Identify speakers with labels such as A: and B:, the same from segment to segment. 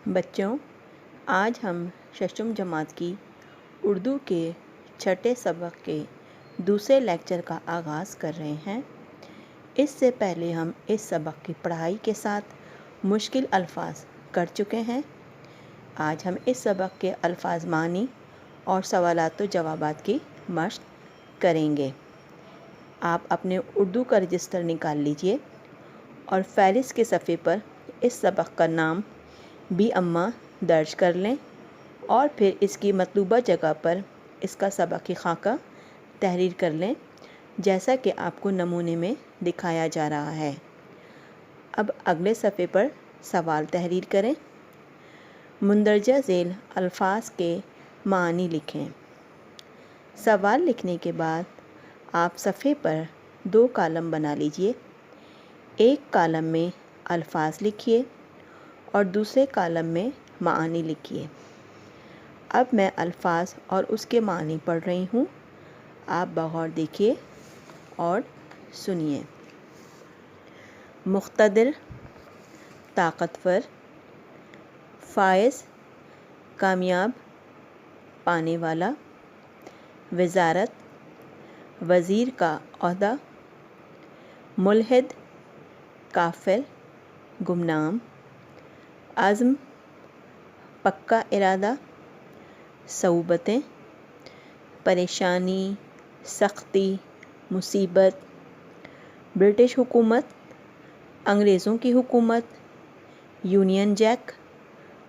A: بچوں، آج ہم ششم جماعت کی اردو کے چھٹے سبق کے دوسرے لیکچر کا آغاز کر رہے ہیں۔ اس سے پہلے ہم اس سبق کی پڑھائی کے ساتھ مشکل الفاظ کر چکے ہیں۔ آج ہم اس سبق کے الفاظ معنی اور سوالات و جوابات کی مشق کریں گے۔ آپ اپنے اردو کا رجسٹر نکال لیجئے اور فہرست کے صفحے پر اس سبق کا نام بی اماں درج کر لیں اور پھر اس کی مطلوبہ جگہ پر اس کا سبق کی خاکہ تحریر کر لیں، جیسا کہ آپ کو نمونے میں دکھایا جا رہا ہے۔ اب اگلے صفحے پر سوال تحریر کریں۔ مندرجہ ذیل الفاظ کے معنی لکھیں۔ سوال لکھنے کے بعد آپ صفحے پر 2 کالم بنا لیجئے۔ ایک کالم میں الفاظ لکھیے اور دوسرے کالم میں معانی لکھیے۔ اب میں الفاظ اور اس کے معنی پڑھ رہی ہوں، آپ بغور دیکھیے اور سنیے۔ مقتدر، طاقتور، فائز، کامیاب، پانے والا، وزارت، وزیر کا عہدہ، ملحد، کافر، گمنام، عزم، پکا ارادہ، صعوبتیں، پریشانی، سختی، مصیبت، برٹش حکومت، انگریزوں کی حکومت، یونین جیک،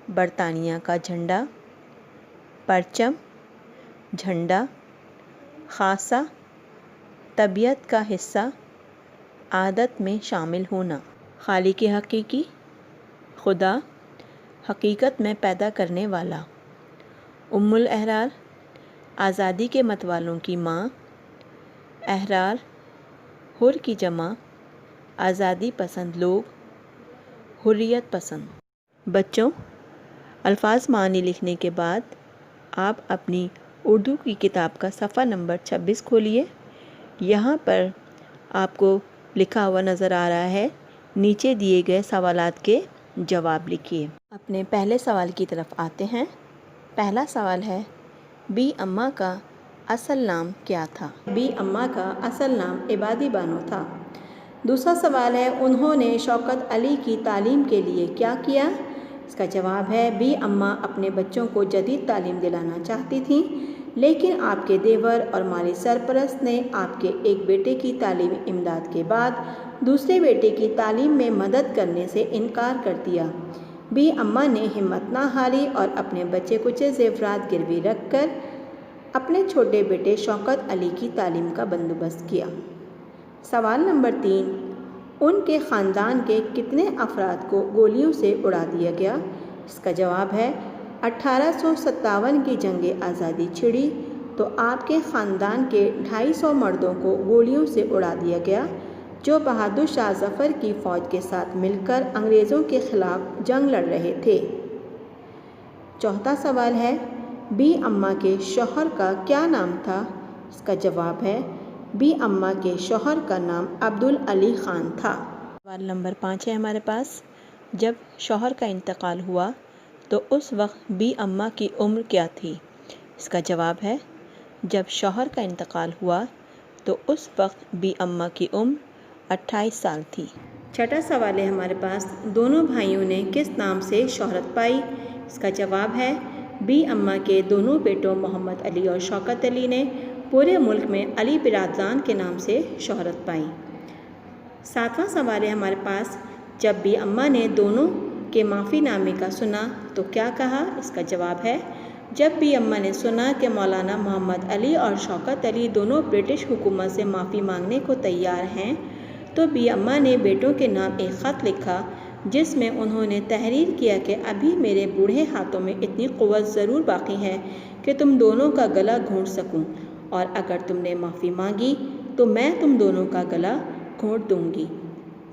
A: برطانیہ کا جھنڈا، پرچم، جھنڈا، خاصہ، طبیعت کا حصہ، عادت میں شامل ہونا، خالق حقیقی، خدا، حقیقت میں پیدا کرنے والا، ام الاحرار، آزادی کے متوالوں کی ماں، احرار، حر کی جمع، آزادی پسند لوگ، حریت پسند۔ بچوں، الفاظ معنی لکھنے کے بعد آپ اپنی اردو کی کتاب کا صفحہ نمبر 26 کھولیے۔ یہاں پر آپ کو لکھا ہوا نظر آ رہا ہے، نیچے دیے گئے سوالات کے جواب لکھیے۔ اپنے پہلے سوال کی طرف آتے ہیں۔ پہلا سوال ہے، بی اماں کا اصل نام کیا تھا؟ بی اماں کا اصل نام عبادی بانو تھا۔ دوسرا سوال ہے، انہوں نے شوکت علی کی تعلیم کے لیے کیا کیا؟ اس کا جواب ہے، بی اماں اپنے بچوں کو جدید تعلیم دلانا چاہتی تھیں، لیکن آپ کے دیور اور مالی سرپرست نے آپ کے ایک بیٹے کی تعلیمی امداد کے بعد دوسرے بیٹے کی تعلیم میں مدد کرنے سے انکار کر دیا۔ بی اماں نے ہمت نہ ہاری اور اپنے بچے کچے زیورات گروی رکھ کر اپنے چھوٹے بیٹے شوکت علی کی تعلیم کا بندوبست کیا۔ سوال نمبر 3، ان کے خاندان کے کتنے افراد کو گولیوں سے اڑا دیا گیا؟ اس کا جواب ہے، 1857 کی جنگ آزادی چھڑی تو آپ کے خاندان کے 250 مردوں کو گولیوں سے اڑا دیا گیا، جو بہادر شاہ ظفر کی فوج کے ساتھ مل کر انگریزوں کے خلاف جنگ لڑ رہے تھے۔ چوتھا سوال ہے، بی اماں کے شوہر کا کیا نام تھا؟ اس کا جواب ہے، بی اماں کے شوہر کا نام عبدالعلی خان تھا۔ سوال نمبر 5 ہے ہمارے پاس، جب شوہر کا انتقال ہوا تو اس وقت بی اماں کی عمر کیا تھی؟ اس کا جواب ہے، جب شوہر کا انتقال ہوا تو اس وقت بی اماں کی عمر 28 سال تھی۔ چھٹا سوال ہے ہمارے پاس، دونوں بھائیوں نے کس نام سے شہرت پائی؟ اس کا جواب ہے، بی اماں کے دونوں بیٹوں محمد علی اور شوکت علی نے پورے ملک میں علی برادران کے نام سے شہرت پائی۔ ساتواں سوال ہے ہمارے پاس، جب بی اماں نے دونوں کے معافی نامے کا سنا تو کیا کہا؟ اس کا جواب ہے، جب بی اماں نے سنا کہ مولانا محمد علی اور شوکت علی دونوں برٹش حکومت سے معافی مانگنے کو تیار ہیں تو بی اماں نے بیٹوں کے نام ایک خط لکھا، جس میں انہوں نے تحریر کیا کہ ابھی میرے بوڑھے ہاتھوں میں اتنی قوت ضرور باقی ہے کہ تم دونوں کا گلا گھونٹ سکوں، اور اگر تم نے معافی مانگی تو میں تم دونوں کا گلا گھونٹ دوں گی۔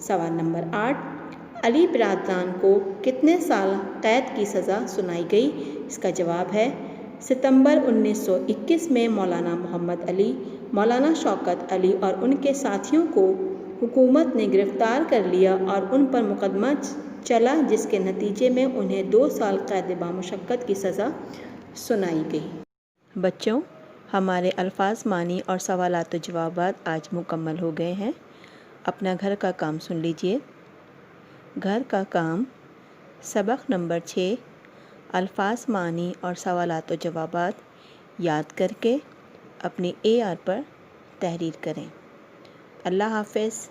A: سوال نمبر 8، علی برادران کو کتنے سال قید کی سزا سنائی گئی؟ اس کا جواب ہے، ستمبر 1921 میں مولانا محمد علی، مولانا شوکت علی اور ان کے ساتھیوں کو حکومت نے گرفتار کر لیا اور ان پر مقدمہ چلا، جس کے نتیجے میں انہیں 2 سال قید بامشقت کی سزا سنائی گئی۔ بچوں، ہمارے الفاظ، معنی اور سوالات و جوابات آج مکمل ہو گئے ہیں۔ اپنا گھر کا کام سن لیجئے۔ گھر کا کام سبق نمبر 6 الفاظ، معنی اور سوالات و جوابات یاد کر کے اپنی AR پر تحریر کریں۔ اللہ حافظ۔